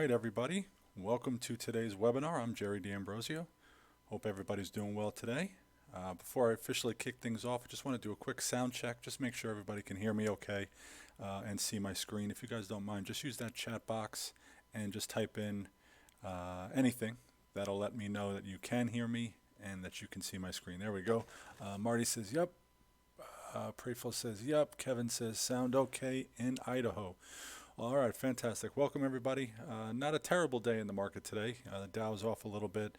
right, everybody. Welcome to today's webinar. I'm Jerry D'Ambrosio. Hope everybody's doing well today. Before I officially kick things off, I just want to do a quick sound check. Just make sure everybody can hear me okay and see my screen. If you guys don't mind, just use that chat box and just type in anything. That'll let me know that you can hear me and that you can see my screen. There we go. Marty says, yep. Prayful says, yep. Kevin says, sound okay in Idaho. All right, fantastic. Welcome, everybody. Not a terrible day in the market today. The Dow's off a little bit.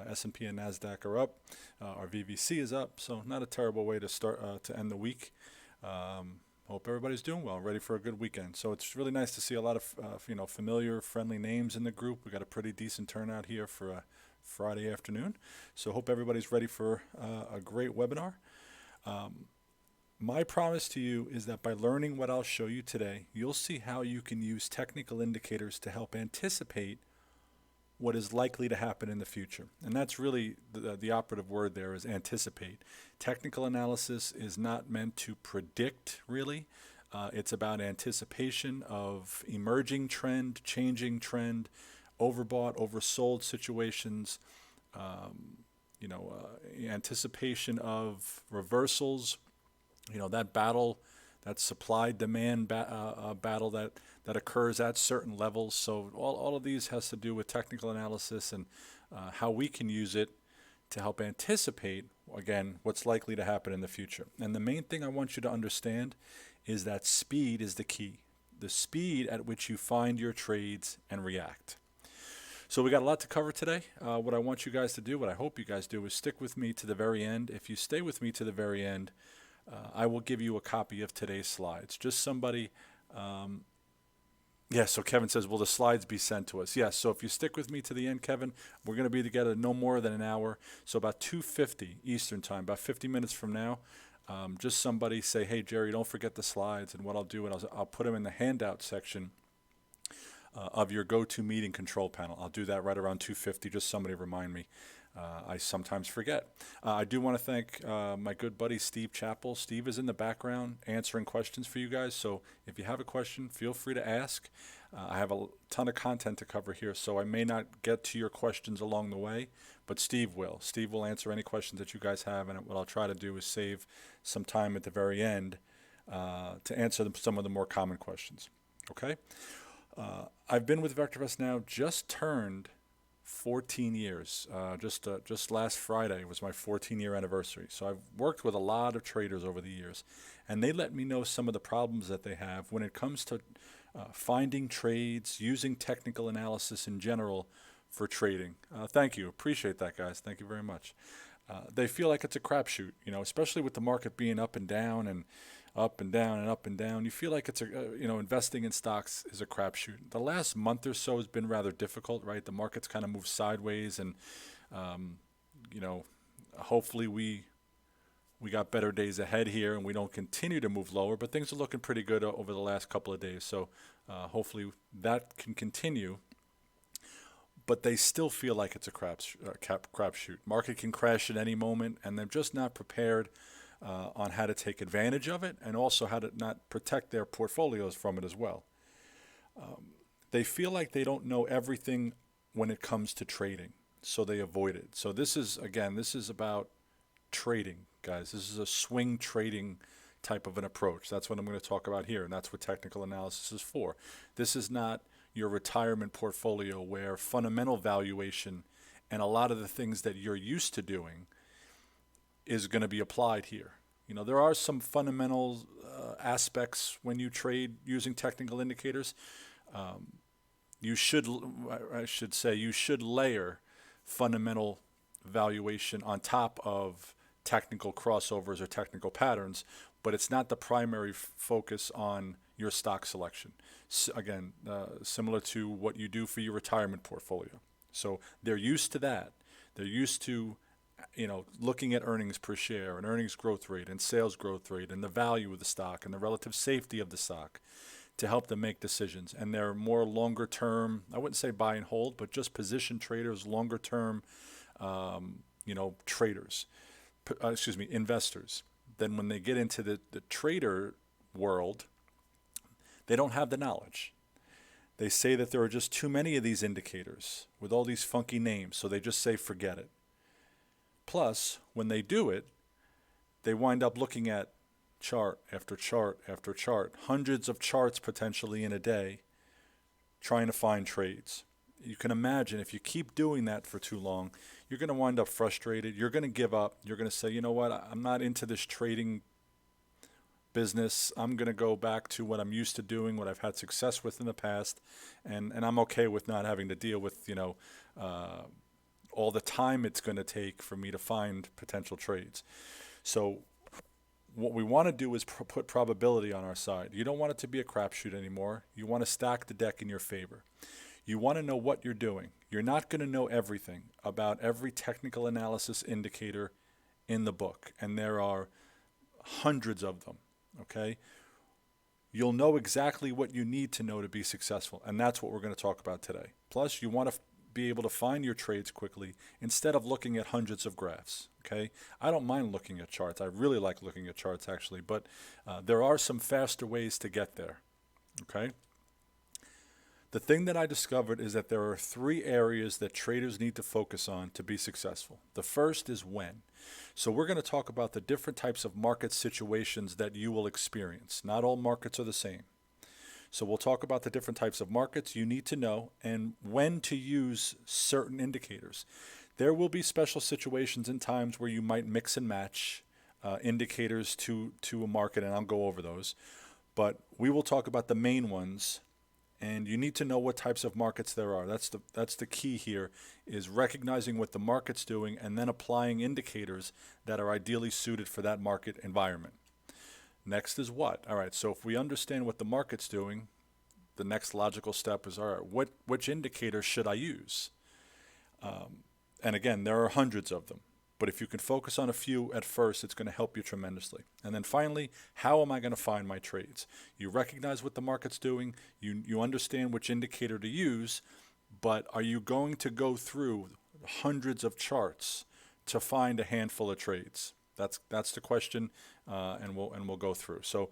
S&P and NASDAQ are up. Our VVC is up, so not a terrible way to start to end the week. Hope everybody's doing well, ready for a good weekend. So it's really nice to see a lot of familiar, friendly names in the group. We got a pretty decent turnout here for a Friday afternoon. So hope everybody's ready for a great webinar. My promise to you is that by learning what I'll show you today, you'll see how you can use technical indicators to help anticipate what is likely to happen in the future. And that's really the operative word there is anticipate. Technical analysis is not meant to predict, really. It's about anticipation of emerging trend, changing trend, overbought, oversold situations, anticipation of reversals. That battle, that supply-demand battle that occurs at certain levels. So all of these has to do with technical analysis and how we can use it to help anticipate, again, what's likely to happen in the future. And the main thing I want you to understand is that speed is the key. The speed at which you find your trades and react. So we got a lot to cover today. What I want you guys to do, what I hope you guys do, is stick with me to the very end. If you stay with me to the very end, I will give you a copy of today's slides. Just somebody, so Kevin says, will the slides be sent to us? Yes, so if you stick with me to the end, Kevin, we're going to be together no more than an hour. So about 2:50 Eastern time, about 50 minutes from now, just somebody say, hey, Jerry, don't forget the slides. And what I'll do, I'll put them in the handout section of your GoToMeeting control panel. I'll do that right around 2:50, just somebody remind me. I sometimes forget. I do want to thank my good buddy Steve Chappell. Steve is in the background answering questions for you guys, so if you have a question, feel free to ask. I have a ton of content to cover here, so I may not get to your questions along the way, but Steve will. Steve will answer any questions that you guys have, and what I'll try to do is save some time at the very end to answer some of the more common questions. Okay? I've been with VectorVest now just turned 14 years. Just last Friday was my 14-year anniversary. So I've worked with a lot of traders over the years, and they let me know some of the problems that they have when it comes to finding trades, using technical analysis in general for trading. Thank you. Appreciate that, guys. Thank you very much. They feel like it's a crapshoot, especially with the market being up and down and up and down and up and down. You feel like it's investing in stocks is a crapshoot. The last month or so has been rather difficult, right? The market's kind of moved sideways, and hopefully we got better days ahead here, and we don't continue to move lower. But things are looking pretty good over the last couple of days, so hopefully that can continue. But they still feel like it's a crapshoot. Market can crash at any moment, and they're just not prepared on how to take advantage of it, and also how to not protect their portfolios from it as well. They feel like they don't know everything when it comes to trading, so they avoid it. So this is about trading, guys. This is a swing trading type of an approach. That's what I'm going to talk about here, and that's what technical analysis is for. This is not your retirement portfolio where fundamental valuation and a lot of the things that you're used to doing is going to be applied here. There are some fundamental aspects when you trade using technical indicators. You should layer fundamental valuation on top of technical crossovers or technical patterns, but it's not the primary focus on your stock selection. Again, similar to what you do for your retirement portfolio. So they're used to that. They're used to looking at earnings per share and earnings growth rate and sales growth rate and the value of the stock and the relative safety of the stock to help them make decisions. And they're more longer term, I wouldn't say buy and hold, but just position traders, longer term, investors. Then when they get into the trader world, they don't have the knowledge. They say that there are just too many of these indicators with all these funky names, so they just say forget it. Plus, when they do it, they wind up looking at chart after chart after chart, hundreds of charts potentially in a day, trying to find trades. You can imagine if you keep doing that for too long, you're going to wind up frustrated. You're going to give up. You're going to say, you know what, I'm not into this trading business. I'm going to go back to what I'm used to doing, what I've had success with in the past, and I'm okay with not having to deal with, all the time it's going to take for me to find potential trades. So what we want to do is put probability on our side. You don't want it to be a crapshoot anymore. You want to stack the deck in your favor. You want to know what you're doing. You're not going to know everything about every technical analysis indicator in the book, and there are hundreds of them, okay? You'll know exactly what you need to know to be successful, and that's what we're going to talk about today. Plus, you want to be able to find your trades quickly instead of looking at hundreds of graphs, okay? I don't mind looking at charts. I really like looking at charts, actually, but there are some faster ways to get there, okay? The thing that I discovered is that there are 3 areas that traders need to focus on to be successful. The first is when. So we're going to talk about the different types of market situations that you will experience. Not all markets are the same. So we'll talk about the different types of markets you need to know and when to use certain indicators. There will be special situations and times where you might mix and match indicators to a market, and I'll go over those. But we will talk about the main ones, and you need to know what types of markets there are. That's the key here, is recognizing what the market's doing and then applying indicators that are ideally suited for that market environment. Next is what? All right, so if we understand what the market's doing, the next logical step is, all right, which indicator should I use? And again, there are hundreds of them. But if you can focus on a few at first, it's going to help you tremendously. And then finally, how am I going to find my trades? You recognize what the market's doing, you understand which indicator to use, but are you going to go through hundreds of charts to find a handful of trades? That's the question, and we'll go through. So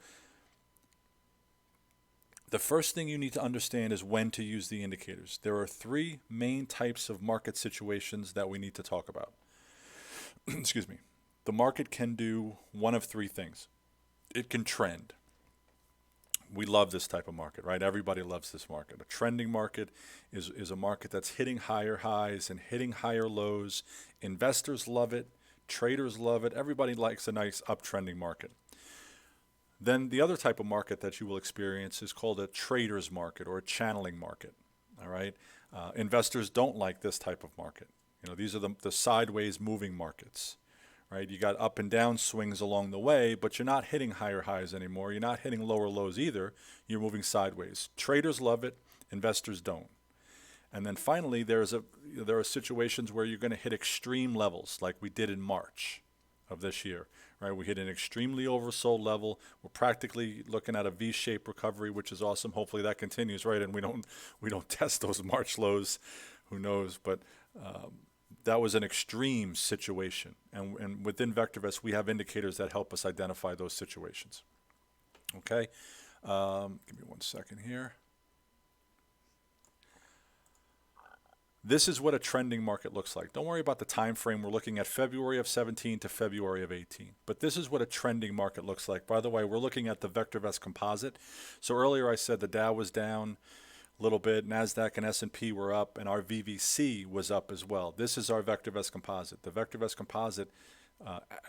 the first thing you need to understand is when to use the indicators. There are 3 main types of market situations that we need to talk about. Excuse me. The market can do one of 3 things. It can trend. We love this type of market, right? Everybody loves this market. A trending market is a market that's hitting higher highs and hitting higher lows. Investors love it. Traders love it. Everybody likes a nice uptrending market. Then the other type of market that you will experience is called a trader's market or a channeling market. All right. Investors don't like this type of market. These are the sideways moving markets, right? You got up and down swings along the way, but you're not hitting higher highs anymore. You're not hitting lower lows either. You're moving sideways. Traders love it. Investors don't. And then finally, there are situations where you're going to hit extreme levels like we did in March of this year, right? We hit an extremely oversold level. We're practically looking at a V-shaped recovery, which is awesome. Hopefully that continues, right? And we don't test those March lows. Who knows? But that was an extreme situation. And within VectorVest, we have indicators that help us identify those situations. Okay? Give me 1 second here. This is what a trending market looks like. Don't worry about the time frame. We're looking at February of 17 to February of 18. But this is what a trending market looks like. By the way, we're looking at the VectorVest composite. So earlier I said the Dow was down a little bit, NASDAQ and S&P were up, and our VVC was up as well. This is our VectorVest composite. The VectorVest composite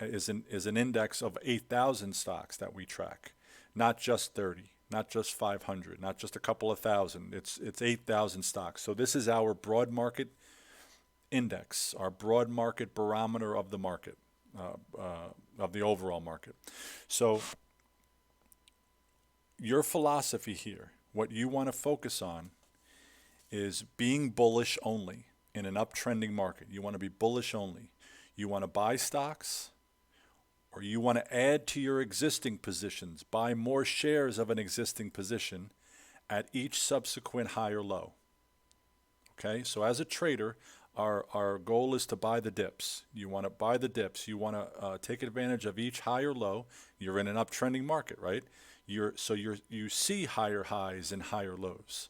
is an index of 8,000 stocks that we track, not just 30. Not just 500, not just a couple of thousand. It's 8,000 stocks. So this is our broad market index, our broad market barometer of the market, of the overall market. So your philosophy here, what you want to focus on, is being bullish only in an uptrending market. You want to be bullish only. You want to buy stocks, or you want to add to your existing positions, buy more shares of an existing position at each subsequent high or low. Okay, so as a trader, our goal is to buy the dips. You want to buy the dips. You want to take advantage of each high or low. You're in an uptrending market, right? You see higher highs and higher lows.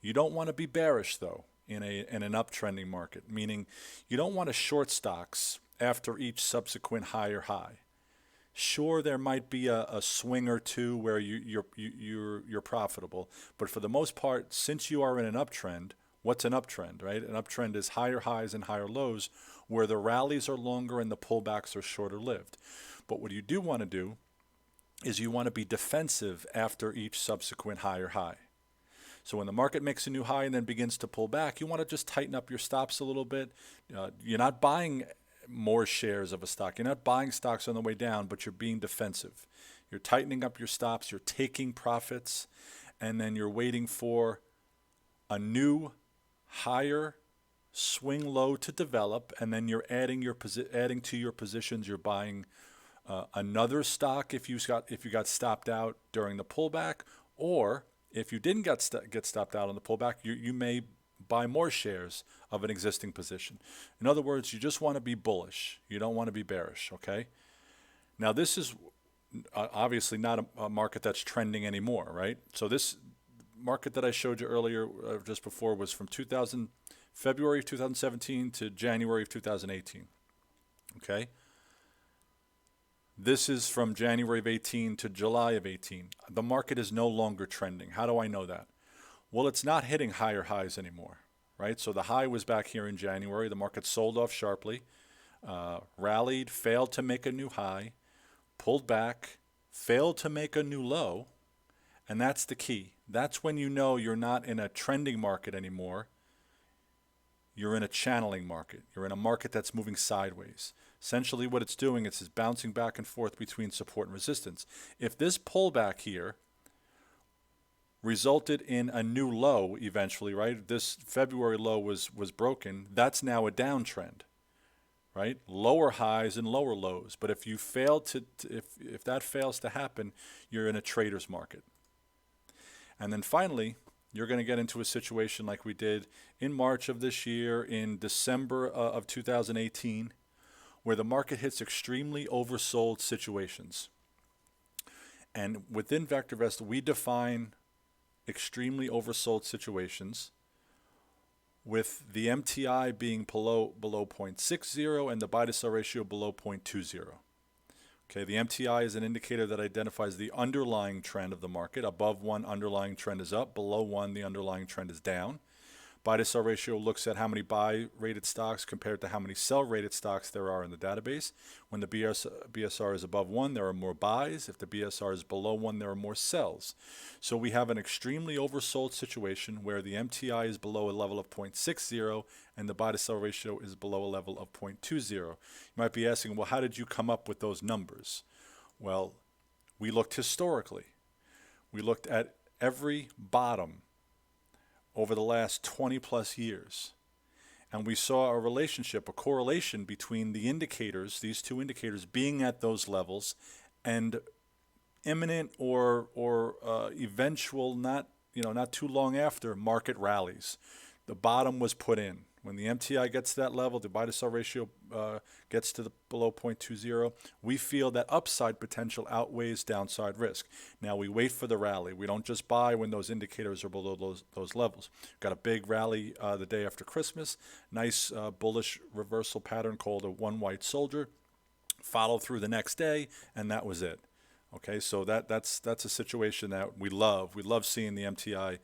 You don't want to be bearish, though, in an uptrending market, meaning you don't want to short stocks after each subsequent higher high. Sure, there might be a swing or two where you're profitable, but for the most part, since you are in an uptrend, what's an uptrend, right? An uptrend is higher highs and higher lows, where the rallies are longer and the pullbacks are shorter lived. But what you do want to do is you want to be defensive after each subsequent higher high. So when the market makes a new high and then begins to pull back, you want to just tighten up your stops a little bit. You're not buying more shares of a stock. You're not buying stocks on the way down, but you're being defensive. You're tightening up your stops, you're taking profits, and then you're waiting for a new higher swing low to develop, and then you're adding to your positions. You're buying another stock if you got stopped out during the pullback, or if you didn't get stopped out on the pullback, you may buy more shares of an existing position. In other words, you just want to be bullish. You don't want to be bearish, okay? Now, this is obviously not a market that's trending anymore, right? So this market that I showed you earlier, just before, was from February of 2017 to January of 2018, okay? This is from January of 18 to July of 18. The market is no longer trending. How do I know that? Well, it's not hitting higher highs anymore, right? So the high was back here in January. The market sold off sharply, rallied, failed to make a new high, pulled back, failed to make a new low, and that's the key. That's when you know you're not in a trending market anymore. You're in a channeling market. You're in a market that's moving sideways. Essentially what it's doing is bouncing back and forth between support and resistance. If this pullback here resulted in a new low eventually, right? This February low was broken. That's now a downtrend, right? Lower highs and lower lows. But if you fail if that fails to happen, you're in a trader's market. And then finally, you're going to get into a situation like we did in March of this year, in December of 2018, where the market hits extremely oversold situations. And within VectorVest, we define extremely oversold situations with the MTI being below 0.60 and the buy to sell ratio below 0.20. Okay, the MTI is an indicator that identifies the underlying trend of the market. Above 1, underlying trend is up. Below 1, the underlying trend is down. Buy to sell ratio looks at how many buy rated stocks compared to how many sell rated stocks there are in the database. When the BSR is above 1, there are more buys. If the BSR is below 1, there are more sells. So we have an extremely oversold situation where the MTI is below a level of 0.60 and the buy to sell ratio is below a level of 0.20. You might be asking, well, how did you come up with those numbers? Well, we looked historically. We looked at every bottom over the last 20 plus years. And we saw a relationship, a correlation between the indicators, these two indicators, being at those levels and imminent or eventual, not too long after, market rallies. The bottom was put in. When the MTI gets to that level, the buy to sell ratio gets to below 0.20, we feel that upside potential outweighs downside risk. Now we wait for the rally. We don't just buy when those indicators are below those levels. Got a big rally the day after Christmas, nice bullish reversal pattern called a one white soldier, follow through the next day, and that was it. Okay, so that's a situation that we love. We love seeing the MTI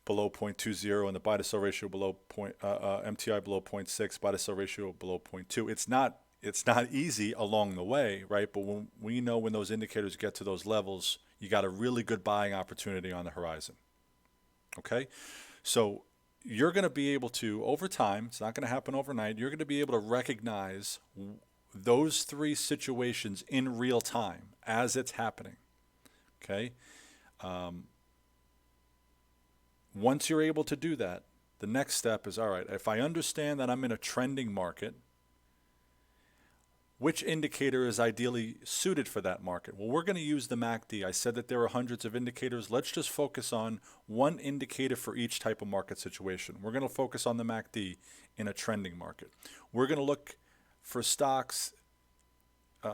below 0.20 and the buy to sell ratio below MTI below 0.6, buy to sell ratio below 0.2. It's not easy along the way, right? But when we know when those indicators get to those levels, you got a really good buying opportunity on the horizon. Okay, so you're going to be able to, over time, it's not going to happen overnight, you're going to be able to recognize those three situations in real time as it's happening. Okay. Once you're able to do that, the next step is, all right, if I understand that I'm in a trending market, which indicator is ideally suited for that market? Well, we're going to use the MACD. I said that there are hundreds of indicators. Let's just focus on one indicator for each type of market situation. We're going to focus on the MACD in a trending market. We're going to look for stocks, we're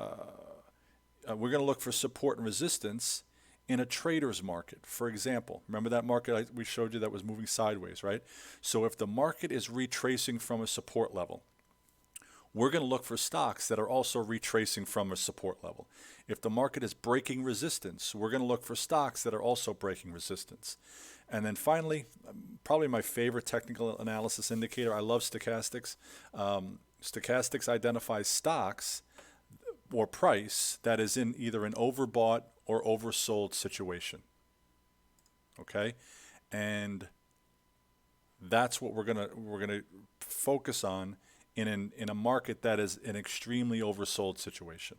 going to look for support and resistance in a trader's market. For example, remember that market we showed you that was moving sideways, right? So if the market is retracing from a support level, we're going to look for stocks that are also retracing from a support level. If the market is breaking resistance, we're going to look for stocks that are also breaking resistance. And then finally, probably my favorite technical analysis indicator, I love stochastics. Stochastics identifies stocks or price that is in either an overbought or oversold situation. Okay? And that's what we're gonna focus on in a market that is an extremely oversold situation.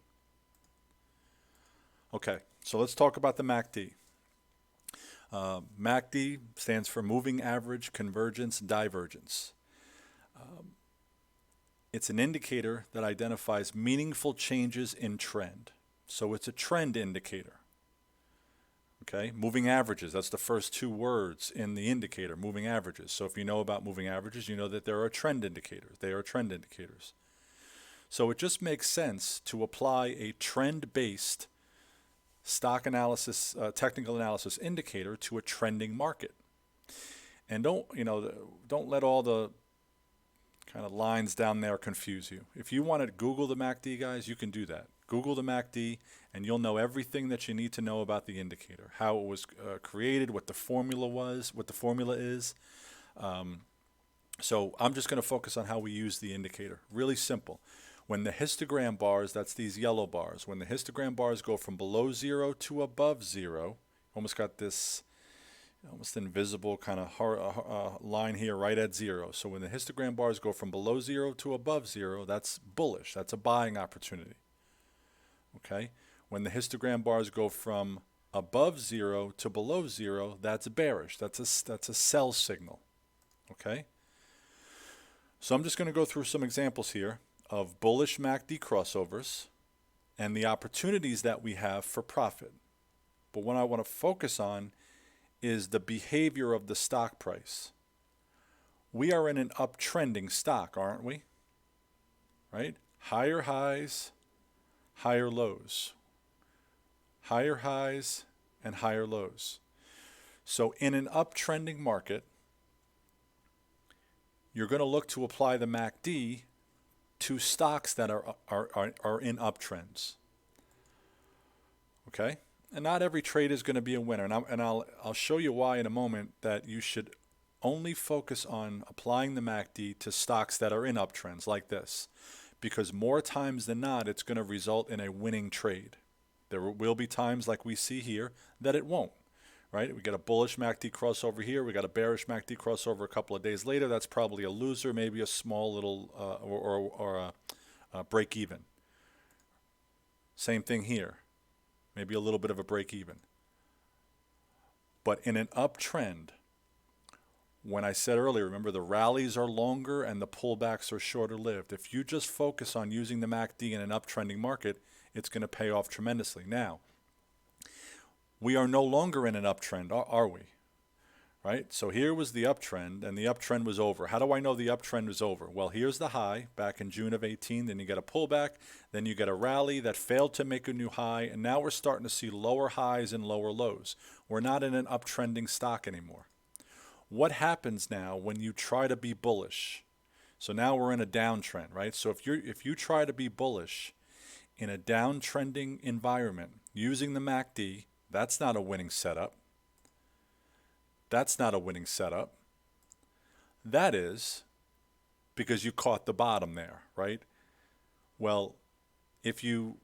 Okay, so let's talk about the MACD. MACD stands for Moving Average Convergence Divergence. It's an indicator that identifies meaningful changes in trend. So it's a trend indicator. Okay, moving averages, that's the first two words in the indicator, moving averages. So if you know about moving averages, you know that there are trend indicators. They are trend indicators. So it just makes sense to apply a trend-based stock analysis, technical analysis indicator to a trending market. And don't let all the kind of lines down there confuse you. If you want to Google the MACD, guys, you can do that. Google the MACD, and you'll know everything that you need to know about the indicator, how it was created, what the formula was, what the formula is. So I'm just going to focus on how we use the indicator. Really simple. When the histogram bars, that's these yellow bars, when the histogram bars go from below 0 to above 0, almost got this almost invisible kind of line here right at 0. So when the histogram bars go from below 0 to above 0, that's bullish. That's a buying opportunity. Okay? When the histogram bars go from above 0 to below 0, that's bearish. That's a sell signal. Okay? So I'm just going to go through some examples here of bullish MACD crossovers and the opportunities that we have for profit. But what I want to focus on is the behavior of the stock price. We are in an uptrending stock, aren't we? Right? Higher highs, higher lows. Higher highs and higher lows. So in an uptrending market, you're going to look to apply the MACD to stocks that are in uptrends. Okay? And not every trade is going to be a winner. And I'll show you why in a moment, that you should only focus on applying the MACD to stocks that are in uptrends like this. Because more times than not, it's going to result in a winning trade. There will be times like we see here that it won't. Right? We got a bullish MACD crossover here. We got a bearish MACD crossover a couple of days later. That's probably a loser, maybe a small little or a break even. Same thing here. Maybe a little bit of a break even. But in an uptrend, when I said earlier, remember the rallies are longer and the pullbacks are shorter lived. If you just focus on using the MACD in an uptrending market, it's going to pay off tremendously. Now, we are no longer in an uptrend, are we? Right? So here was the uptrend, and the uptrend was over. How do I know the uptrend was over? Well, here's the high back in June of 18. Then you get a pullback. Then you get a rally that failed to make a new high. And now we're starting to see lower highs and lower lows. We're not in an uptrending stock anymore. What happens now when you try to be bullish? So now we're in a downtrend, right? So if you try to be bullish in a downtrending environment using the MACD, that's not a winning setup. That's not a winning setup. That is because you caught the bottom there, right? Well, if you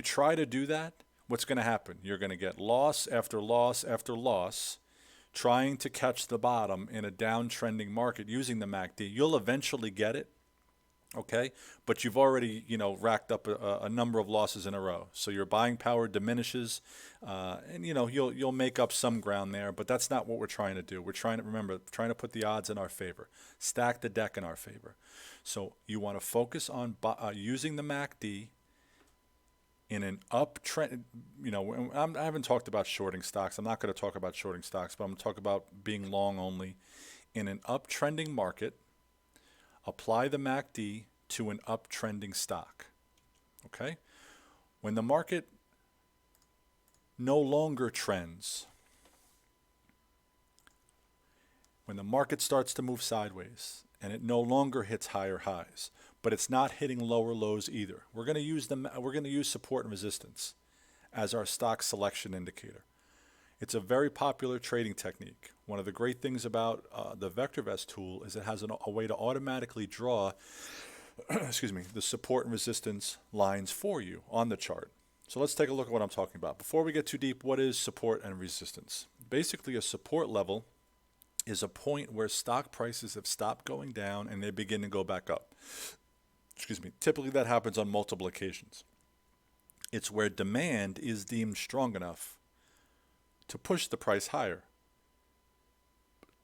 try to do that, what's going to happen? You're going to get loss after loss after loss trying to catch the bottom in a downtrending market using the MACD. You'll eventually get it. Okay, but you've already, racked up a number of losses in a row. So your buying power diminishes, and you'll make up some ground there. But that's not what we're trying to do. We're trying to put the odds in our favor, stack the deck in our favor. So you want to focus on using the MACD in an uptrend. I haven't talked about shorting stocks. I'm not going to talk about shorting stocks, but I'm going to talk about being long only in an uptrending market. Apply the MACD to an uptrending stock. Okay? When the market no longer trends, when the market starts to move sideways and it no longer hits higher highs, but it's not hitting lower lows either, we're going to use support and resistance as our stock selection indicator. It's a very popular trading technique. One of the great things about the VectorVest tool is it has a way to automatically draw excuse me, the support and resistance lines for you on the chart. So let's take a look at what I'm talking about. Before we get too deep, what is support and resistance? Basically, a support level is a point where stock prices have stopped going down and they begin to go back up. Excuse me. Typically, that happens on multiple occasions. It's where demand is deemed strong enough to push the price higher,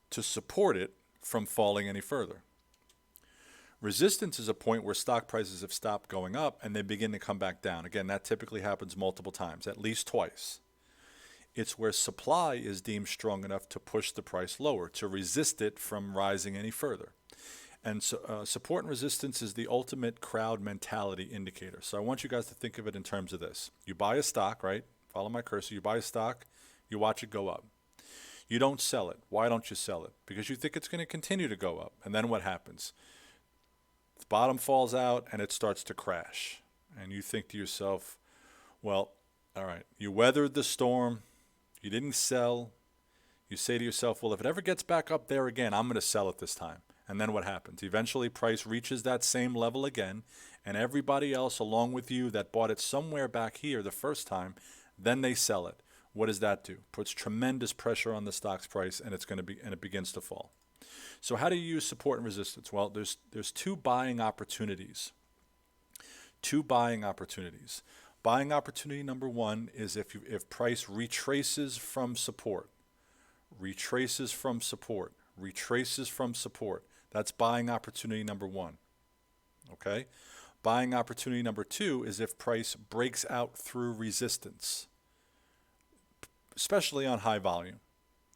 to support it from falling any further. Resistance is a point where stock prices have stopped going up and they begin to come back down. Again, that typically happens multiple times, at least twice. It's where supply is deemed strong enough to push the price lower, to resist it from rising any further. And so, support and resistance is the ultimate crowd mentality indicator. So I want you guys to think of it in terms of this. You buy a stock, right? Follow my cursor. You buy a stock, you watch it go up. You don't sell it. Why don't you sell it? Because you think it's going to continue to go up. And then what happens? The bottom falls out and it starts to crash. And you think to yourself, well, all right, you weathered the storm. You didn't sell. You say to yourself, well, if it ever gets back up there again, I'm going to sell it this time. And then what happens? Eventually, price reaches that same level again, and everybody else along with you that bought it somewhere back here the first time, then they sell it. What does that do? Puts tremendous pressure on the stock's price, and it begins to fall. So how do you use support and resistance? Well, there's two buying opportunities. Two buying opportunities. Buying opportunity number one is if price retraces from support, retraces from support, retraces from support. That's buying opportunity number one. Okay? Buying opportunity number two is if price breaks out through resistance, especially on high volume.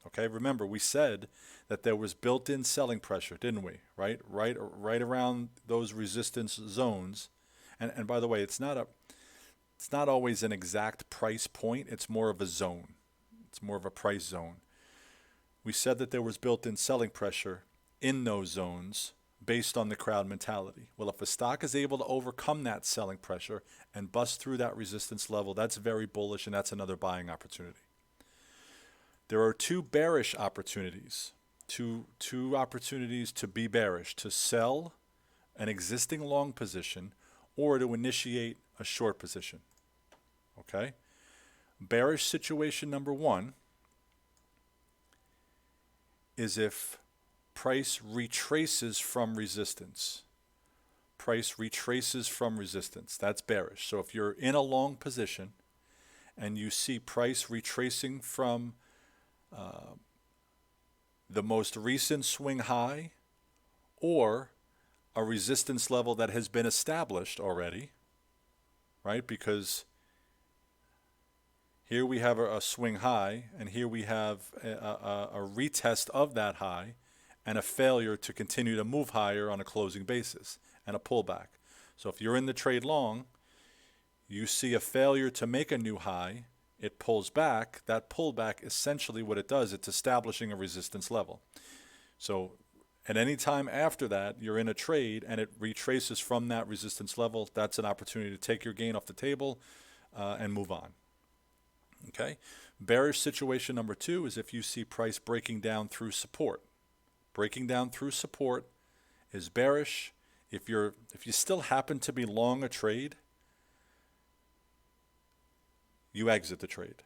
Okay? Remember, we said that there was built-in selling pressure, didn't we? Right around those resistance zones. And by the way, it's not always an exact price point. It's more of a zone. It's more of a price zone. We said that there was built-in selling pressure in those zones based on the crowd mentality. Well, if a stock is able to overcome that selling pressure and bust through that resistance level, that's very bullish, and that's another buying opportunity. There are two bearish opportunities, two opportunities to be bearish, to sell an existing long position or to initiate a short position. Okay? Bearish situation number one is if price retraces from resistance. Price retraces from resistance. That's bearish. So if you're in a long position and you see price retracing from the most recent swing high or a resistance level that has been established already, right? Because here we have a swing high, and here we have a retest of that high and a failure to continue to move higher on a closing basis and a pullback. So if you're in the trade long, you see a failure to make a new high, it pulls back. That pullback, essentially what it does, it's establishing a resistance level. So at any time after that, you're in a trade and it retraces from that resistance level, that's an opportunity to take your gain off the table and move on. Okay? Bearish situation number two is if you see price breaking down through support. Breaking down through support is bearish. If you still happen to be long a trade, you exit the trade.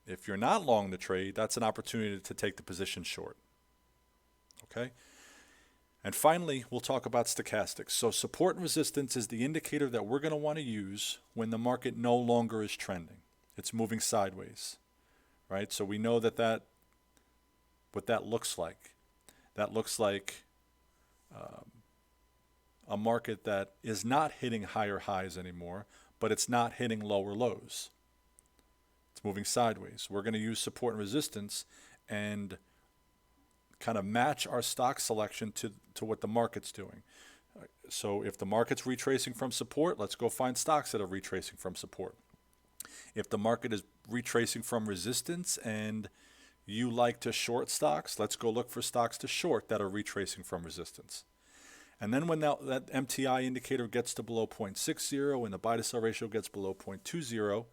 If you're not long the trade, that's an opportunity to take the position short. Okay? And finally, we'll talk about stochastics. So support and resistance is the indicator that we're going to want to use when the market no longer is trending. It's moving sideways, right? So we know what that looks like. That looks like a market that is not hitting higher highs anymore, but it's not hitting lower lows. It's moving sideways. We're going to use support and resistance and kind of match our stock selection to what the market's doing. So if the market's retracing from support, let's go find stocks that are retracing from support. If the market is retracing from resistance and you like to short stocks, let's go look for stocks to short that are retracing from resistance. And then when that MTI indicator gets to below 0.60 and the buy to sell ratio gets below 0.20,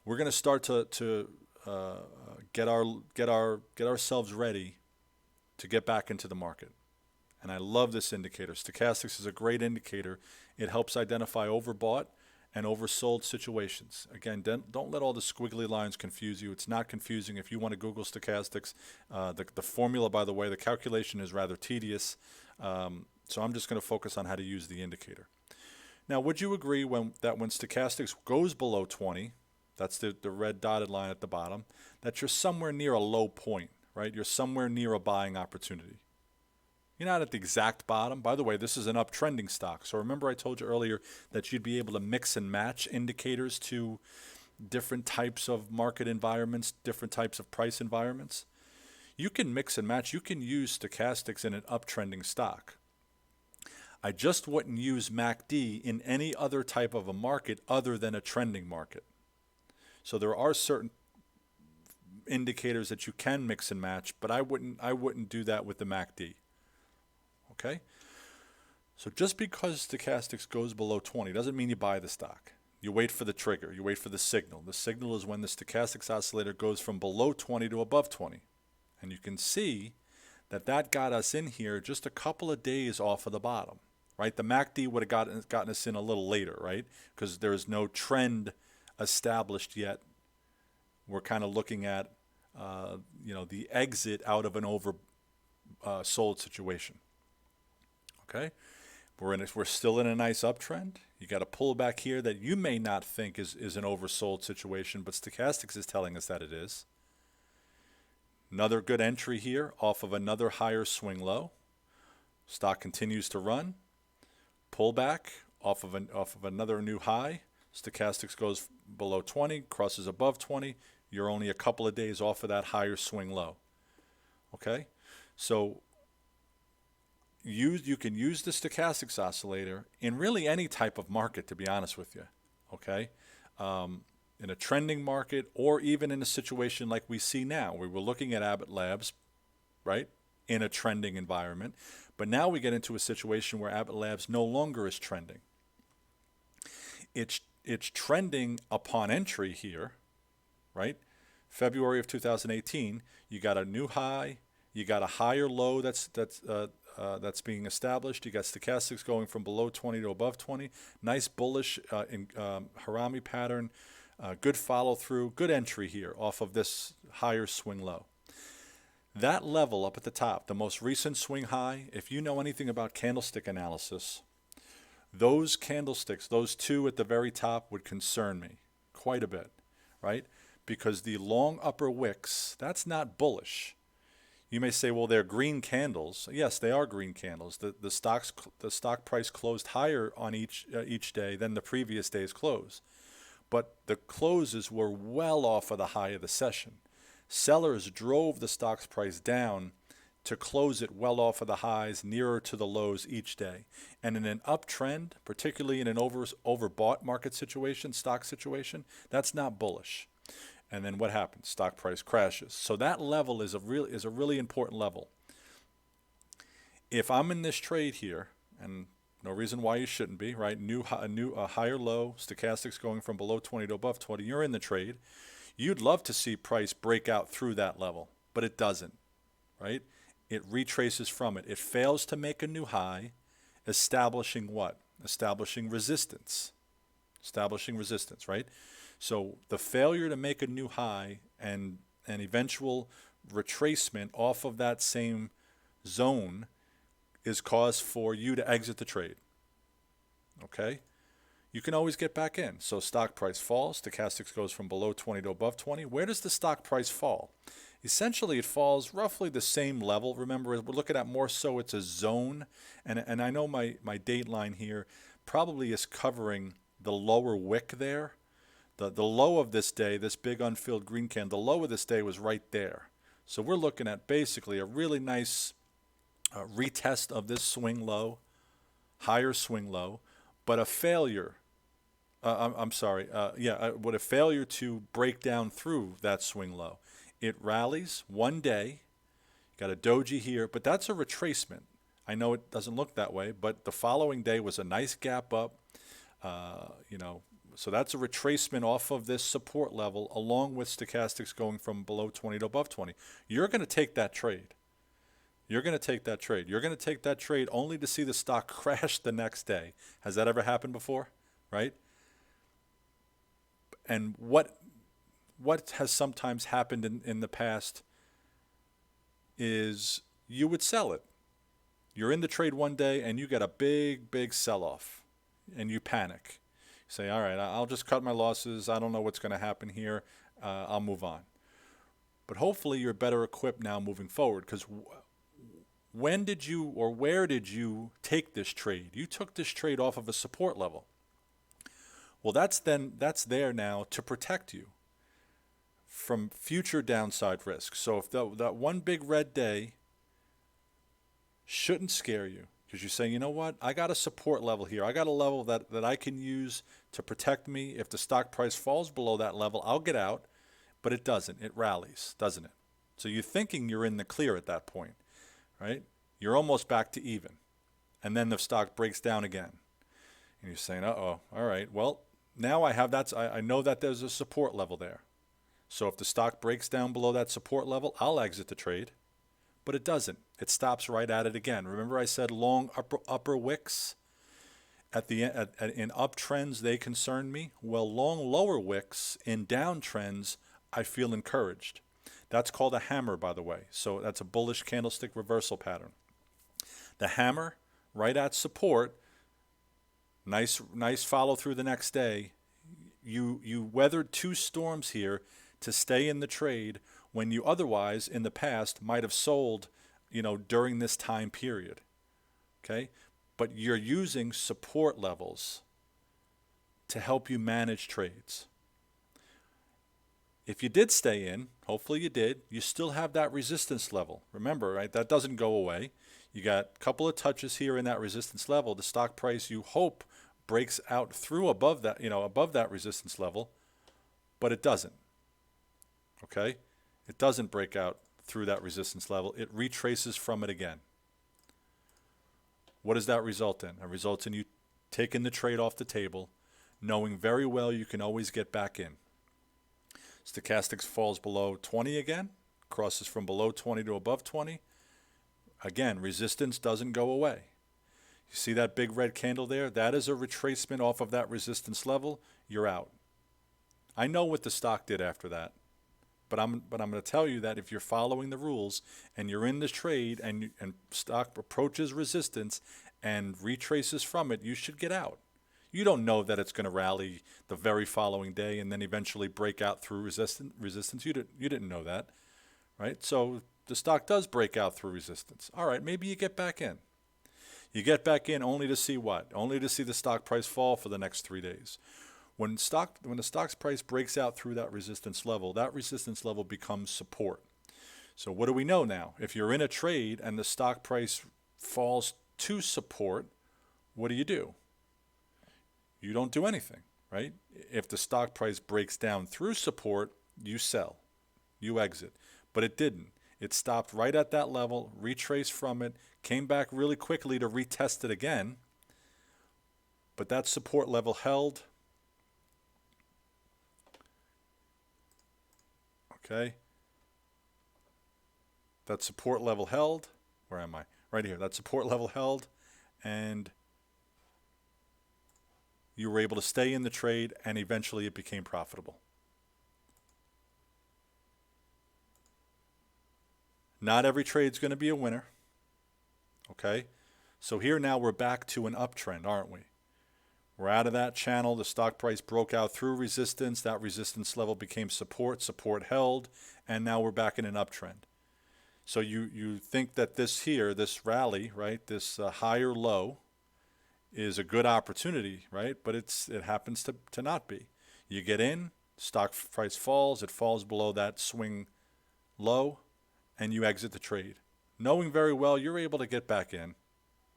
we're going to start to get ourselves ready to get back into the market. And I love this indicator. Stochastics is a great indicator. It helps identify overbought and oversold situations. Again, don't let all the squiggly lines confuse you. It's not confusing. If you want to Google stochastics, the formula, by the way, the calculation is rather tedious. So I'm just going to focus on how to use the indicator. Now, would you agree that when stochastics goes below 20, that's the red dotted line at the bottom, that you're somewhere near a low point, right? You're somewhere near a buying opportunity. You're not at the exact bottom. By the way, this is an uptrending stock. So remember I told you earlier that you'd be able to mix and match indicators to different types of market environments, different types of price environments. You can mix and match. You can use stochastics in an uptrending stock. I just wouldn't use MACD in any other type of a market other than a trending market. So there are certain indicators that you can mix and match, but I wouldn't do that with the MACD. Okay? So just because stochastics goes below 20 doesn't mean you buy the stock. You wait for the trigger. You wait for the signal. The signal is when the stochastics oscillator goes from below 20 to above 20. And you can see that got us in here just a couple of days off of the bottom, right? The MACD would have gotten us in a little later, right? Because there is no trend established yet. We're kind of looking at, the exit out of an oversold situation. Okay, we're still in a nice uptrend. You got a pullback here that you may not think is an oversold situation, but stochastics is telling us that it is. Another good entry here off of another higher swing low. Stock continues to run. Pullback off of another new high. Stochastics goes below 20, crosses above 20. You're only a couple of days off of that higher swing low. Okay, so you can use the stochastics oscillator in really any type of market, to be honest with you. Okay, in a trending market or even in a situation like we see now, where we're looking at Abbott Labs, right, in a trending environment. But now we get into a situation where Abbott Labs no longer is trending. It's trending upon entry here, right? February of 2018, you got a new high, you got a higher low that's being established. You got stochastics going from below 20 to above 20. Nice bullish Harami pattern. Good follow through. Good entry here off of this higher swing low. That level up at the top, the most recent swing high, if you know anything about candlestick analysis, those candlesticks, those two at the very top would concern me quite a bit, right? Because the long upper wicks, that's not bullish. You may say, well, they're green candles. Yes, they are green candles. The stock price closed higher on each day than the previous day's close. But the closes were well off of the high of the session. Sellers drove the stock's price down to close it well off of the highs, nearer to the lows each day. And in an uptrend, particularly in an overbought market situation, stock situation, that's not bullish. And then what happens? Stock price crashes. So that level is a really important level. If I'm in this trade here, and no reason why you shouldn't be, right? A higher low, stochastics going from below 20 to above 20, you're in the trade. You'd love to see price break out through that level, but it doesn't, right? It retraces from it. It fails to make a new high, establishing what? Establishing resistance. Establishing resistance, right? So the failure to make a new high and an eventual retracement off of that same zone is cause for you to exit the trade. Okay? You can always get back in. So stock price falls, stochastics goes from below 20 to above 20. Where does the stock price fall? Essentially, it falls roughly the same level. Remember, we're looking at more so it's a zone. And I know my date line here probably is covering the lower wick there. The low of this day, this big unfilled green candle, the low of this day was right there. So we're looking at basically a really nice retest of this swing low, higher swing low, but a failure I'm sorry. With a failure to break down through that swing low, it rallies one day. Got a doji here, but that's a retracement. I know it doesn't look that way, but the following day was a nice gap up. Uh, you know, so that's a retracement off of this support level, along with stochastics going from below 20 to above 20. You're going to take that trade. You're going to take that trade. You're going to take that trade only to see the stock crash the next day. Has that ever happened before? Right? And what has sometimes happened in the past is you would sell it. You're in the trade one day and you get a big sell-off and you panic. You say, all right, I'll just cut my losses. I don't know what's going to happen here. I'll move on. But hopefully you're better equipped now moving forward, because when did you or where did you take this trade? You took this trade off of a support level. Well, that's there now to protect you from future downside risks. So if that one big red day shouldn't scare you, because you say, you know what, I got a support level here. I got a level that I can use to protect me. If the stock price falls below that level, I'll get out. But it doesn't. It rallies, doesn't it? So you're thinking you're in the clear at that point, right? You're almost back to even. And then the stock breaks down again. And you're saying, uh-oh, all right, well, now I have that. I know that there's a support level there. So if the stock breaks down below that support level, I'll exit the trade. But it doesn't. It stops right at it again. Remember I said long upper wicks? In uptrends, they concern me. Well, long lower wicks in downtrends, I feel encouraged. That's called a hammer, by the way. So that's a bullish candlestick reversal pattern. The hammer, right at support, nice follow through the next day. You weathered two storms here to stay in the trade when you otherwise in the past might have sold, during this time period. Okay? But you're using support levels to help you manage trades. If you did stay in, hopefully you did, you still have that resistance level. Remember, right? That doesn't go away. You got a couple of touches here in that resistance level. The stock price, you hope, breaks out through above that resistance level, but it doesn't. Okay? It doesn't break out through that resistance level. It retraces from it again. What does that result in? It results in you taking the trade off the table, knowing very well you can always get back in. Stochastics falls below 20 again, crosses from below 20 to above 20. Again, resistance doesn't go away. You see that big red candle there? That is a retracement off of that resistance level. You're out. I know what the stock did after that, but I'm going to tell you that if you're following the rules and you're in the trade and stock approaches resistance and retraces from it, you should get out. You don't know that it's going to rally the very following day and then eventually break out through resistance. You didn't know that, right? So the stock does break out through resistance. All right, maybe you get back in. You get back in only to see what? Only to see the stock price fall for the next 3 days. When the stock's price breaks out through that resistance level becomes support. So what do we know now? If you're in a trade and the stock price falls to support, what do? You don't do anything, right? If the stock price breaks down through support, you sell, you exit. But it didn't. It stopped right at that level, retraced from it, came back really quickly to retest it again. But that support level held. Okay. That support level held. Where am I? Right here. That support level held, and you were able to stay in the trade, and eventually it became profitable. Not every trade's going to be a winner. Okay? So here now we're back to an uptrend, aren't we? We're out of that channel. The stock price broke out through resistance. That resistance level became support. Support held. And now we're back in an uptrend. So you think that this rally, right, this higher low is a good opportunity, right? But it happens to not be. You get in, stock price falls. It falls below that swing low, and you exit the trade. Knowing very well you're able to get back in,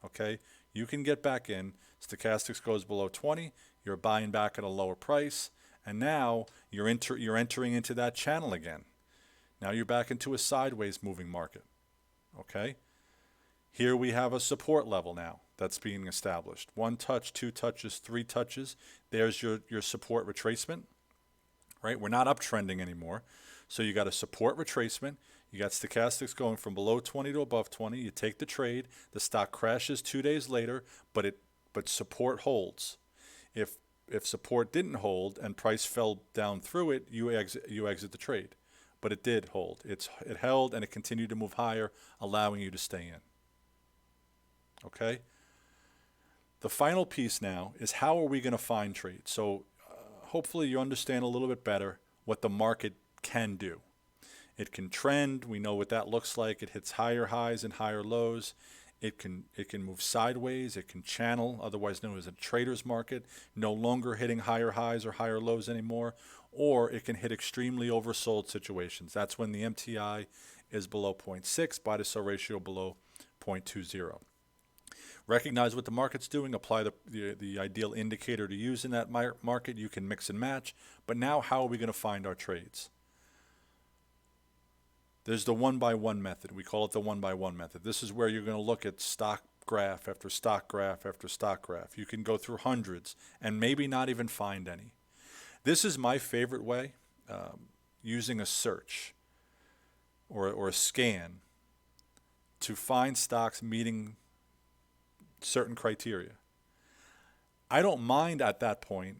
okay? You can get back in. Stochastics goes below 20. You're buying back at a lower price. And now you're entering into that channel again. Now you're back into a sideways moving market. Okay? Here we have a support level now that's being established. 1 touch, 2 touches, 3 touches. There's your support retracement. Right? We're not uptrending anymore. So you got a support retracement. You got stochastics going from below 20 to above 20. You take the trade. The stock crashes 2 days later, but support holds. If support didn't hold and price fell down through it, you exit the trade. But it did hold. It held and it continued to move higher, allowing you to stay in. Okay? The final piece now is how are we going to find trades? So hopefully you understand a little bit better what the market can do. It can trend. We know what that looks like. It hits higher highs and higher lows. It can move sideways. It can channel, otherwise known as a trader's market, no longer hitting higher highs or higher lows anymore, or it can hit extremely oversold situations. That's when the MTI is below 0.6, buy to sell ratio below 0.20. Recognize what the market's doing, apply the ideal indicator to use in that market. You can mix and match. But now how are we going to find our trades? There's the one-by-one method. We call it the one-by-one method. This is where you're going to look at stock graph after stock graph after stock graph. You can go through hundreds and maybe not even find any. This is my favorite way, using a search or a scan to find stocks meeting certain criteria. I don't mind at that point,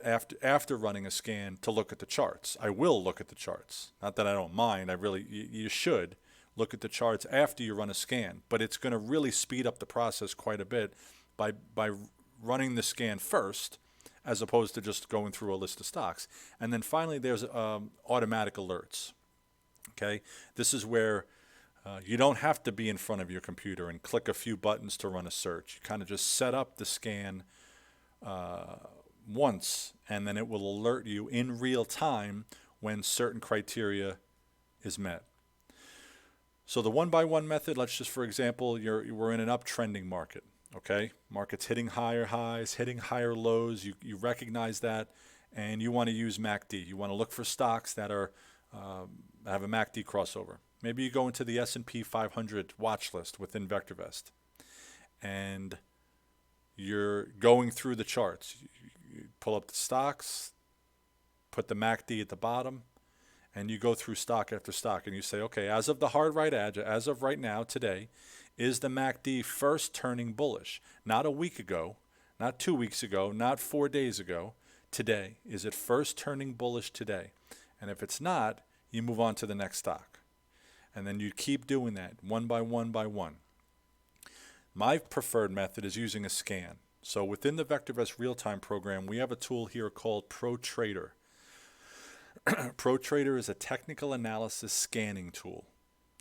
after running a scan, to look at the charts. I will look at the charts. Not that I don't mind. You should look at the charts after you run a scan, but it's going to really speed up the process quite a bit by running the scan first, as opposed to just going through a list of stocks. And then finally, there's automatic alerts. Okay, this is where you don't have to be in front of your computer and click a few buttons to run a search. You kind of just set up the scan once, and then it will alert you in real time when certain criteria is met. So the one-by-one method, let's just, for example, we're in an uptrending market. Okay, market's hitting higher highs, hitting higher lows. You recognize that, and you want to use MACD. You want to look for stocks that are have a MACD crossover. Maybe you go into the S&P 500 watch list within VectorVest, and you're going through the charts. You pull up the stocks, put the MACD at the bottom, and you go through stock after stock, and you say, okay, as of the hard right edge, as of right now, today, is the MACD first turning bullish? Not a week ago, not 2 weeks ago, not 4 days ago. Today, is it first turning bullish today? And if it's not, you move on to the next stock. And then you keep doing that one by one by one. My preferred method is using a scan. So within the VectorVest real-time program, we have a tool here called ProTrader. ProTrader is a technical analysis scanning tool.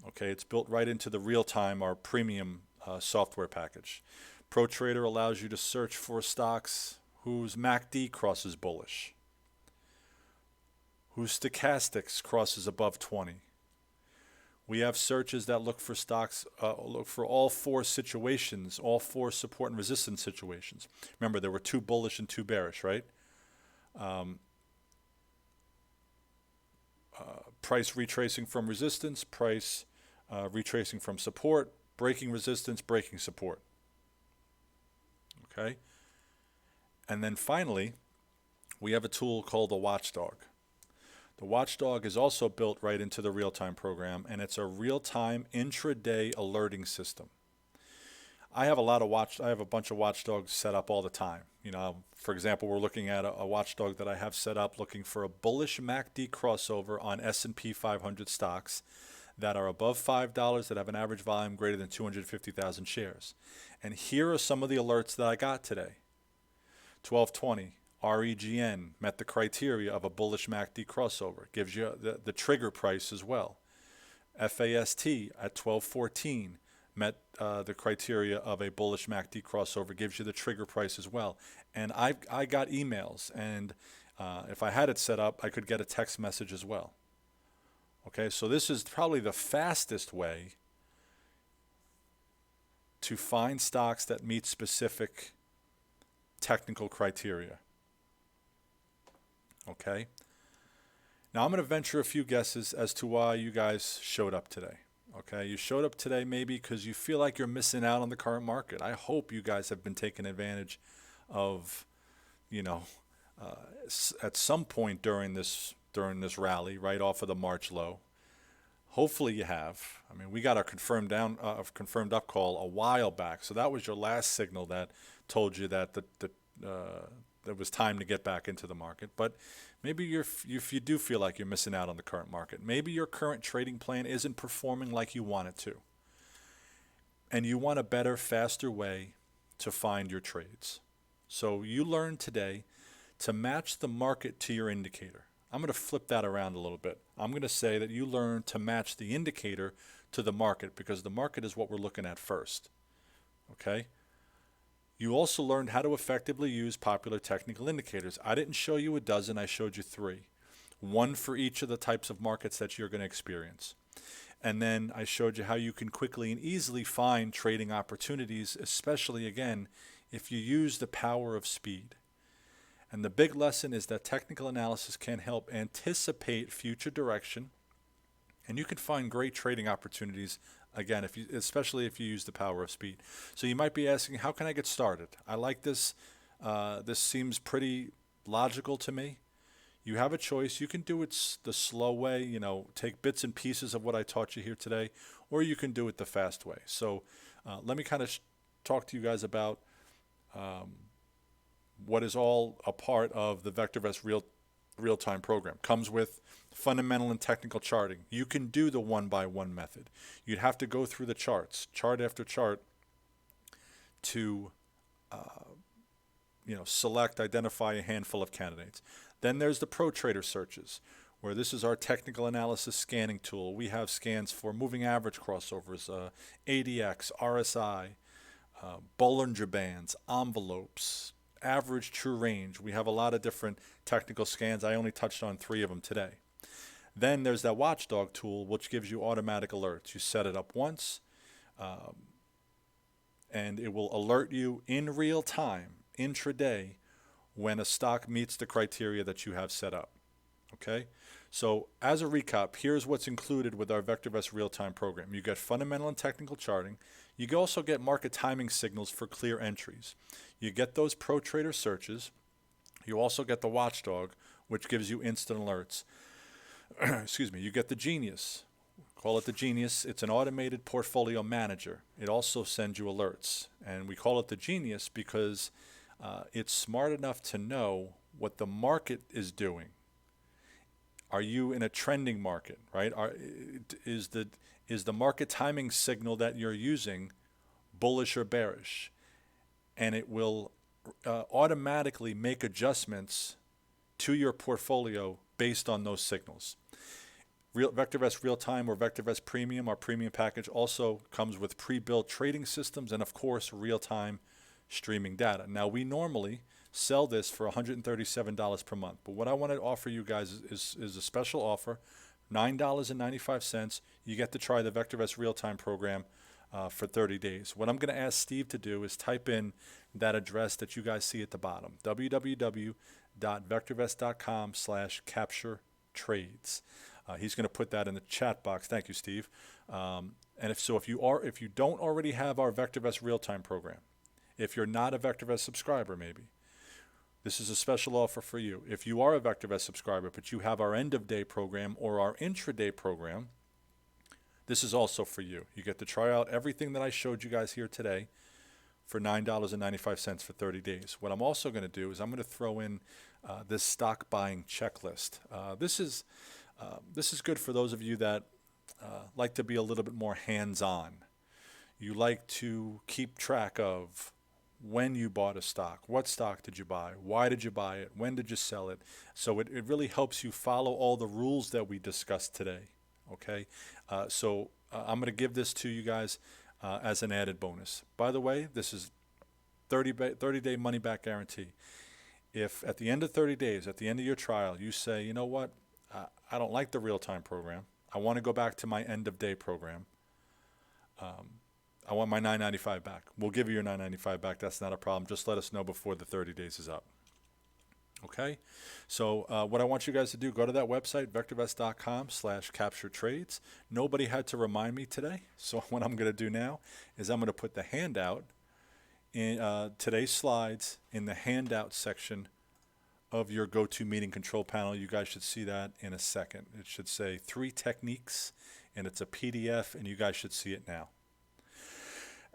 Okay, it's built right into the real-time, our premium software package. ProTrader allows you to search for stocks whose MACD crosses bullish, whose stochastics crosses above 20. We have searches that look for stocks, look for all 4 situations, all 4 support and resistance situations. Remember, there were 2 bullish and 2 bearish, right? Price retracing from resistance, price retracing from support, breaking resistance, breaking support. Okay? And then finally, we have a tool called the Watchdog. The Watchdog is also built right into the real-time program, and it's a real-time intraday alerting system. I have a bunch of Watchdogs set up all the time. You know, for example, we're looking at a Watchdog that I have set up looking for a bullish MACD crossover on S&P 500 stocks that are above $5, that have an average volume greater than 250,000 shares. And here are some of the alerts that I got today. 1220. REGN met the criteria of a bullish MACD crossover. Gives you the trigger price as well. FAST at 1214 met the criteria of a bullish MACD crossover. Gives you the trigger price as well. And I got emails, and if I had it set up, I could get a text message as well. Okay, so this is probably the fastest way to find stocks that meet specific technical criteria. Okay? Now I'm going to venture a few guesses as to why you guys showed up today. Okay, you showed up today maybe because you feel like you're missing out on the current market. I hope you guys have been taking advantage of, you know, at some point during this rally, right off of the March low. Hopefully you have. I mean, we got our confirmed up call a while back, so that was your last signal that told you that it was time to get back into the market. But maybe if you do feel like you're missing out on the current market, maybe your current trading plan isn't performing like you want it to, and you want a better, faster way to find your trades. So you learned today to match the market to your indicator. I'm going to flip that around a little bit. I'm going to say that you learn to match the indicator to the market, because the market is what we're looking at first. Okay? You also learned how to effectively use popular technical indicators. I didn't show you a dozen, I showed you 3. One for each of the types of markets that you're going to experience. And then I showed you how you can quickly and easily find trading opportunities, especially, again, if you use the power of speed. And the big lesson is that technical analysis can help anticipate future direction, and you can find great trading opportunities, again, especially if you use the power of speed. So you might be asking, how can I get started? I like this. This seems pretty logical to me. You have a choice. You can do it the slow way, take bits and pieces of what I taught you here today, or you can do it the fast way. So let me kind of talk to you guys about what is all a part of the VectorVest real-time program. Comes with fundamental and technical charting. You can do the one-by-one method. You'd have to go through the charts, chart after chart, to select, identify a handful of candidates. Then there's the Pro Trader searches, where this is our technical analysis scanning tool. We have scans for moving average crossovers, ADX, RSI, Bollinger Bands, envelopes, average true range. We have a lot of different technical scans. I only touched on 3 of them today. Then there's that watchdog tool, which gives you automatic alerts. You set it up once, and it will alert you in real time, intraday, when a stock meets the criteria that you have set up. Okay? So as a recap, here's what's included with our VectorVest real-time program. You get fundamental and technical charting. You also get market timing signals for clear entries. You get those Pro Trader searches. You also get the watchdog, which gives you instant alerts. Excuse me. You get the Genius. Call it the Genius. It's an automated portfolio manager. It also sends you alerts. And we call it the Genius because it's smart enough to know what the market is doing. Are you in a trending market, right? Is the market timing signal that you're using bullish or bearish? And it will automatically make adjustments to your portfolio based on those signals. VectorVest Real-Time or VectorVest Premium, our premium package, also comes with pre-built trading systems and, of course, real-time streaming data. Now, we normally sell this for $137 per month, but what I want to offer you guys is a special offer, $9.95. You get to try the VectorVest Real-Time program for 30 days. What I'm going to ask Steve to do is type in that address that you guys see at the bottom, www.vectorvest.com/capture-trades. He's going to put that in the chat box. Thank you, Steve. And if you don't already have our VectorVest Real-Time program, if you're not a VectorVest subscriber, maybe this is a special offer for you. If you are a VectorVest subscriber, but you have our end-of-day program or our intraday program, this is also for you. You get to try out everything that I showed you guys here today for $9.95 for 30 days. What I'm also going to do is I'm going to throw in this stock buying checklist. This is good for those of you that like to be a little bit more hands-on. You like to keep track of when you bought a stock, what stock did you buy, why did you buy it, when did you sell it. So it really helps you follow all the rules that we discussed today. Okay, so I'm going to give this to you guys as an added bonus. By the way, this is 30-day money-back guarantee. If at the end of 30 days, at the end of your trial, you say, you know what, I don't like the real-time program, I want to go back to my end-of-day program, I want my $9.95 back. We'll give you your $9.95 back. That's not a problem. Just let us know before the 30 days is up. Okay, so what I want you guys to do, go to that website, vectorvest.com/capture trades. Nobody had to remind me today, so what I'm going to do now is I'm going to put the handout in today's slides in the handout section of your GoToMeeting control panel. You guys should see that in a second. It should say 3 techniques, and it's a PDF, and you guys should see it now.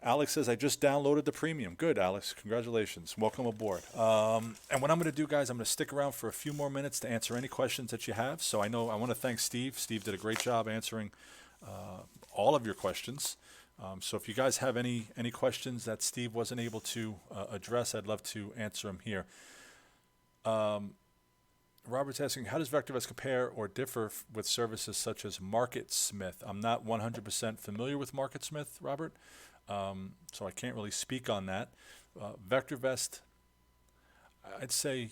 Alex says, I just downloaded the premium. Good, Alex. Congratulations. Welcome aboard. And what I'm going to do, guys, I'm going to stick around for a few more minutes to answer any questions that you have. So I want to thank Steve. Steve did a great job answering all of your questions. So if you guys have any questions that Steve wasn't able to address, I'd love to answer them here. Robert's asking, how does VectorVest compare or differ with services such as MarketSmith? I'm not 100% familiar with MarketSmith, Robert. So I can't really speak on that. VectorVest, I'd say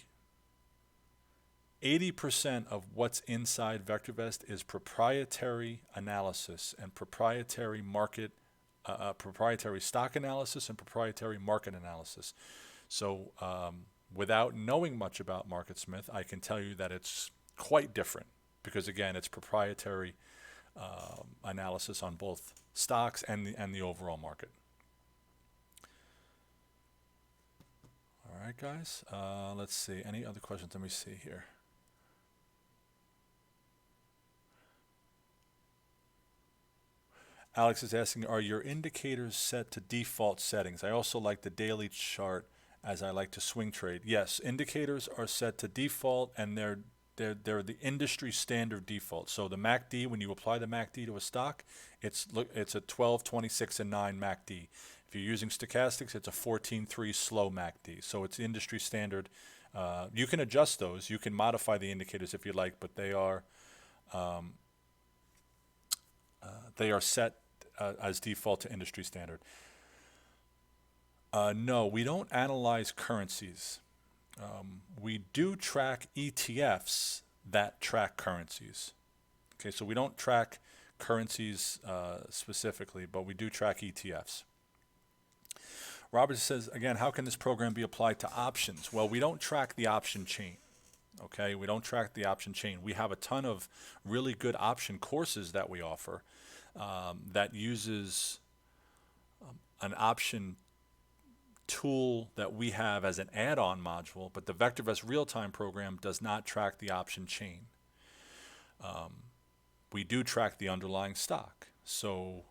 80% of what's inside VectorVest is proprietary analysis and proprietary stock analysis and proprietary market analysis. So without knowing much about MarketSmith, I can tell you that it's quite different because, again, it's proprietary analysis on both stocks and the overall market. All right, guys. Let's see. Any other questions? Let me see here. Alex is asking, are your indicators set to default settings? I also like the daily chart as I like to swing trade. Yes, indicators are set to default, and they're the industry standard default. So the MACD, when you apply the MACD to a stock, it's a 12, 26, and 9 MACD. If you're using stochastics, it's a 14.3 slow MACD. So it's industry standard. You can adjust those. You can modify the indicators if you like, but they are set as default to industry standard. No, we don't analyze currencies. We do track ETFs that track currencies. Okay, so we don't track currencies specifically, but we do track ETFs. Robert says, again, how can this program be applied to options? Well, we don't track the option chain. Okay, we don't track the option chain. We have a ton of really good option courses that we offer that uses an option tool that we have as an add-on module, but the VectorVest real-time program does not track the option chain. We do track the underlying stock. So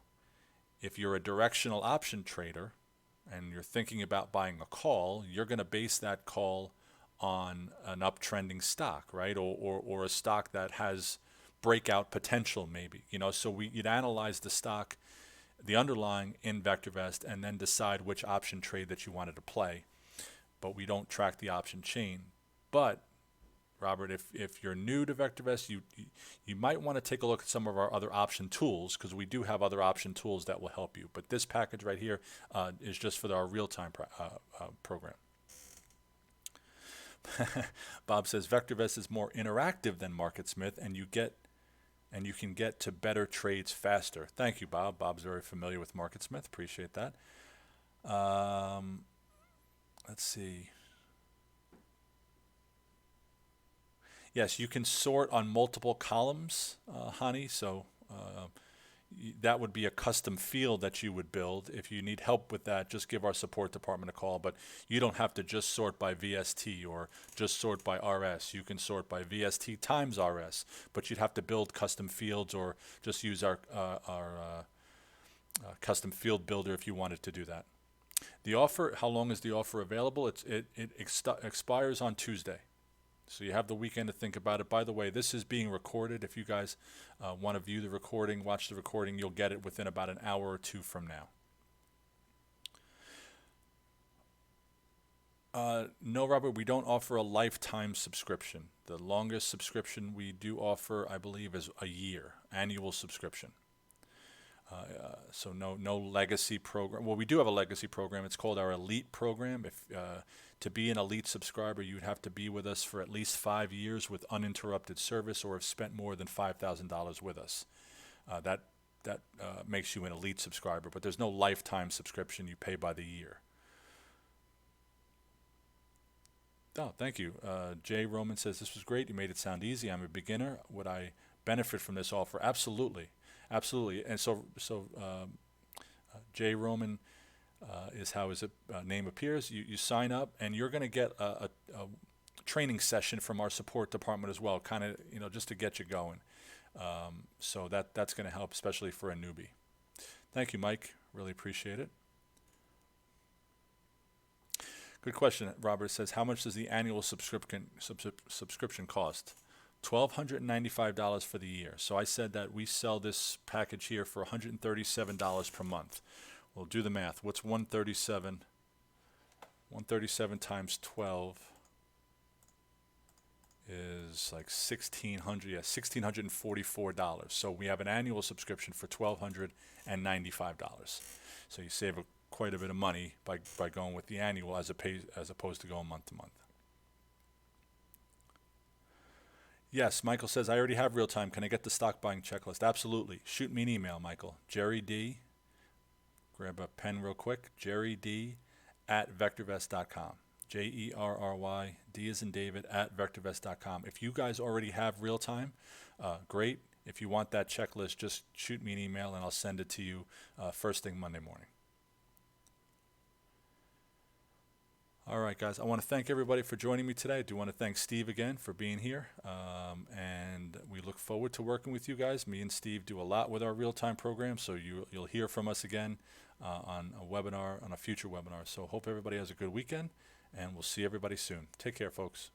if you're a directional option trader and you're thinking about buying a call, you're going to base that call on an uptrending stock, right? Or a stock that has breakout potential, maybe. So you'd analyze the stock, the underlying in VectorVest, and then decide which option trade that you wanted to play. But we don't track the option chain. But Robert, if you're new to VectorVest, you might want to take a look at some of our other option tools, because we do have other option tools that will help you. But this package right here is just for our real-time program. Bob says VectorVest is more interactive than MarketSmith, and you can get to better trades faster. Thank you, Bob. Bob's very familiar with MarketSmith. Appreciate that. Let's see. Yes, you can sort on multiple columns, Hani. So that would be a custom field that you would build. If you need help with that, just give our support department a call. But you don't have to just sort by VST or just sort by RS. You can sort by VST times RS, but you'd have to build custom fields or just use our custom field builder if you wanted to do that. The offer, how long is the offer available? It expires on Tuesday. So you have the weekend to think about it. By the way, this is being recorded. If you guys want to view the recording, watch the recording, you'll get it within about an hour or two from now. No, Robert, we don't offer a lifetime subscription. The longest subscription we do offer, I believe, is a year, annual subscription. So no legacy program. Well, we do have a legacy program. It's called our Elite program. If to be an Elite subscriber, you'd have to be with us for at least 5 years with uninterrupted service, or have spent more than $5,000 with us. That makes you an elite subscriber, but there's no lifetime subscription. You pay by the year. Oh, thank you. Jay Roman says, this was great. You made it sound easy. I'm a beginner. Would I benefit from this offer? Absolutely. Absolutely. And so Jay Roman is how his name appears. You sign up, and you're going to get a training session from our support department as well, kind of, just to get you going. So that's going to help, especially for a newbie. Thank you, Mike. Really appreciate it. Good question. Robert says, how much does the annual subscription cost? $1,295 for the year. So I said that we sell this package here for $137 per month. We'll do the math. What's 137? 137 times 12 is like $1,600. Yeah, $1,644. So we have an annual subscription for $1,295. So you save quite a bit of money by going with the annual as opposed to going month to month. Yes, Michael says, I already have real time. Can I get the stock buying checklist? Absolutely. Shoot me an email, Michael. Jerry D. Grab a pen real quick. Jerry D. at VectorVest.com. Jerry, D as in David, at VectorVest.com. If you guys already have real time, great. If you want that checklist, just shoot me an email and I'll send it to you first thing Monday morning. All right, guys, I want to thank everybody for joining me today. I do want to thank Steve again for being here, and we look forward to working with you guys. Me and Steve do a lot with our real-time program, so you'll hear from us again on a webinar, on a future webinar. So hope everybody has a good weekend, and we'll see everybody soon. Take care, folks.